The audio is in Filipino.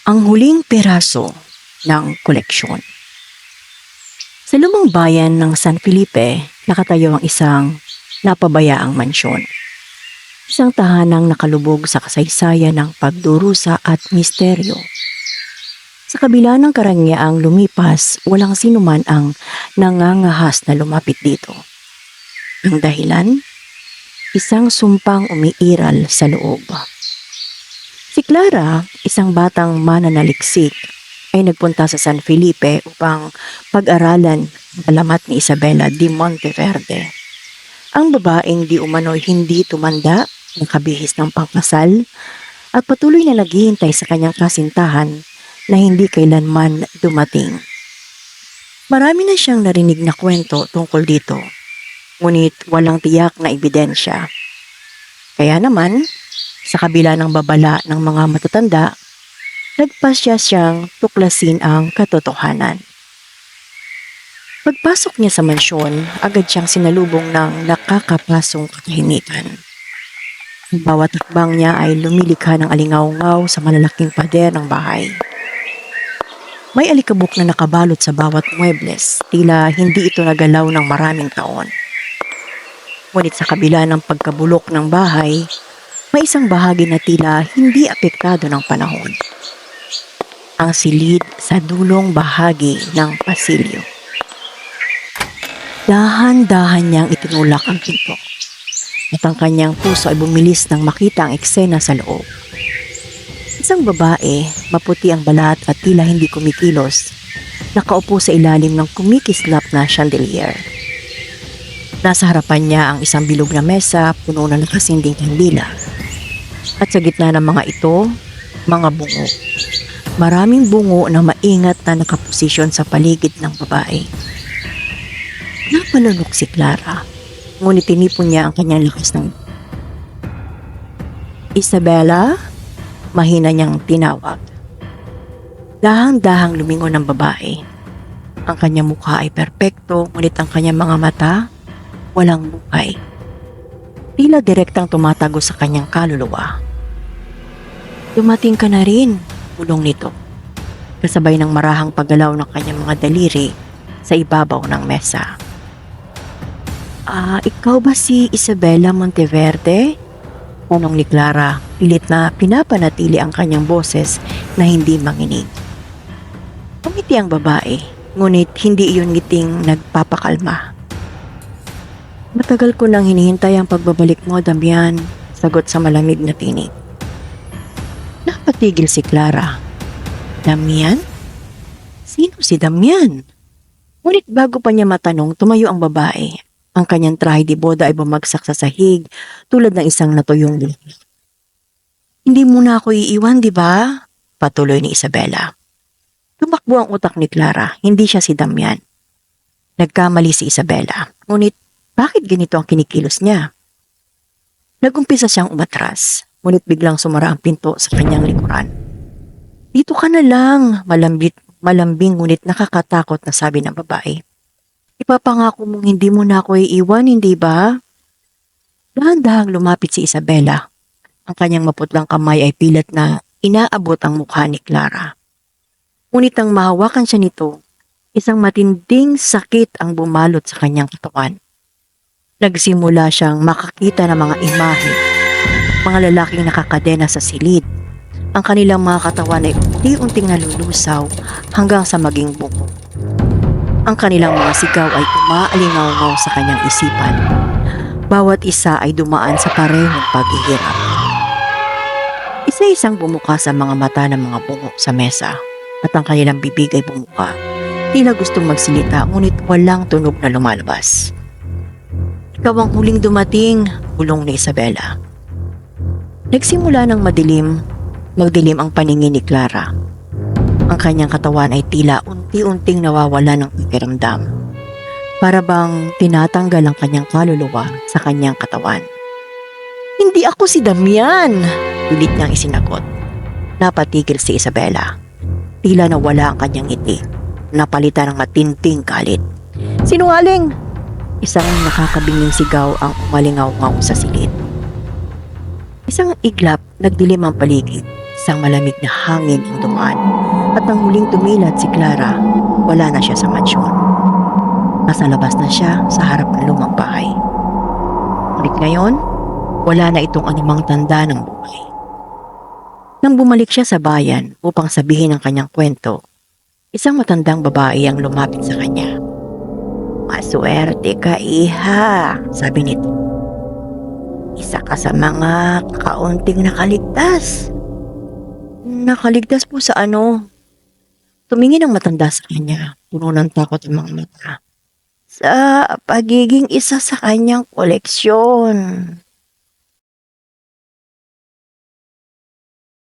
Ang huling peraso ng koleksyon. Sa lumang bayan ng San Felipe, nakatayo ang isang napabayaang mansyon. Isang tahanang nakalubog sa kasaysayan ng pagdurusa at misteryo. Sa kabila ng karangyaan lumipas, walang sinuman ang nangangahas na lumapit dito. Ang dahilan? Isang sumpang umiiral sa loob. Si Clara, isang batang mananaliksik, ay nagpunta sa San Felipe upang pag-aralan ang alamat ni Isabela de Monteverde. Ang babaeng di umano'y hindi tumanda, nakabihis ng pangkasal, at patuloy na naghihintay sa kanyang kasintahan na hindi kailanman dumating. Marami na siyang narinig na kwento tungkol dito, ngunit walang tiyak na ebidensya. Kaya naman, sa kabila ng babala ng mga matatanda, nagpasya siyang tuklasin ang katotohanan. Pagpasok niya sa mansyon, agad siyang sinalubong ng nakakapasong katahimikan. Ang bawat hakbang niya ay lumilikha ng alingaw-ngaw sa malalaking pader ng bahay. May alikabok na nakabalot sa bawat muebles, tila hindi ito nagalaw ng maraming taon. Ngunit sa kabila ng pagkabulok ng bahay, may isang bahagi na tila hindi apektado ng panahon. Ang silid sa dulong bahagi ng pasilyo. Dahan-dahan niyang itinulak ang pinto. At ang kanyang puso ay bumilis nang makita ang eksena sa loob. Isang babae, maputi ang balat at tila hindi kumikilos, nakaupo sa ilalim ng kumikislap na chandelier. Nasa harapan niya ang isang bilog na mesa puno ng nakasinding kandila. At sa gitna ng mga ito, mga bungo. Maraming bungo na maingat na nakaposisyon sa paligid ng babae. Napalunok si Clara, ngunit tinipon niya ang kanyang lakas ng Isabela? Mahina niyang tinawag. Dahang-dahang lumingon ng babae. Ang kanyang mukha ay perpekto, ngunit ang kanyang mga mata, walang buhay. Tila direktang tumatago sa kanyang kaluluwa. Dumating ka na rin, bulong nito. Kasabay ng marahang paggalaw ng kanyang mga daliri sa ibabaw ng mesa. Ikaw ba si Isabela Monteverde? Tanong ni Clara, pilit na pinapanatili ang kanyang boses na hindi manginig. Umiti ang babae, ngunit hindi iyon ngiting nagpapakalma. Matagal ko nang hinihintay ang pagbabalik mo, Damian, sagot sa malamig na tinig. Napatigil si Clara. Damian? Sino si Damian? Ngunit bago pa niya matanong, tumayo ang babae. Ang kanyang trahe de boda ay bumagsak sa sahig tulad ng isang natuyong lupa. Hindi mo na ako iiwan, di ba? Patuloy ni Isabela. Tumakbo ang utak ni Clara, hindi siya si Damian. Nagkamali si Isabela, ngunit bakit ganito ang kinikilos niya? Nagumpisa siyang umatras, ngunit biglang sumara ang pinto sa kanyang likuran. Dito ka na lang, malambing ngunit nakakatakot na sabi ng babae. Ipapangako mong hindi mo na ako iiwan, hindi ba? Dahan-dahang lumapit si Isabela. Ang kanyang maputlang kamay ay pilit na inaabot ang mukha ni Clara. Ngunit nang mahawakan siya nito, isang matinding sakit ang bumalot sa kanyang katawan. Nagsimula siyang makakita ng mga imahe, mga lalaking nakakadena sa silid. Ang kanilang mga katawan ay unti-unting nalulusaw hanggang sa maging buko. Ang kanilang mga sigaw ay umaalingaw-ngaw sa kanyang isipan. Bawat isa ay dumaan sa parehong paghihirap. Isa-isang bumuka sa mga mata ng mga bungo sa mesa at ang kanilang bibig ay bumuka. Tila gustong magsilita ngunit walang tunog na lumalabas. Ikaw ang huling dumating, bulong ni Isabela. Nagsimula ng magdilim ang paningin ni Clara. Ang kanyang katawan ay tila unti-unting nawawala ng pakiramdam. Para bang tinatanggal ang kanyang kaluluwa sa kanyang katawan. Hindi ako si Damian, pilit niyang isinagot. Napatigil si Isabela. Tila nawala ang kanyang ngiti. Napalitan ng matinding galit. Sinungaling! Isang nakakabinging sigaw ang umalingaw-ngaw sa silid. Isang iglap nagdilim ang paligid. isang malamig na hangin ang dumaan at nang muling tumilad si Clara, wala na siya sa mansyon. Nasa labas na siya sa harap ng lumang bahay. Ngunit ngayon, wala na itong anumang tanda ng buhay. Nang bumalik siya sa bayan upang sabihin ang kanyang kwento, isang matandang babae ang lumapit sa kanya. "Maswerte ka, iha," sabi nito. "Isa ka sa mga kaunting nakaligtas." "Nakaligtas po sa ano?" Tumingin ang matanda sa kanya, puno ng takot ang mga mata. "Sa pagiging isa sa kanyang koleksyon."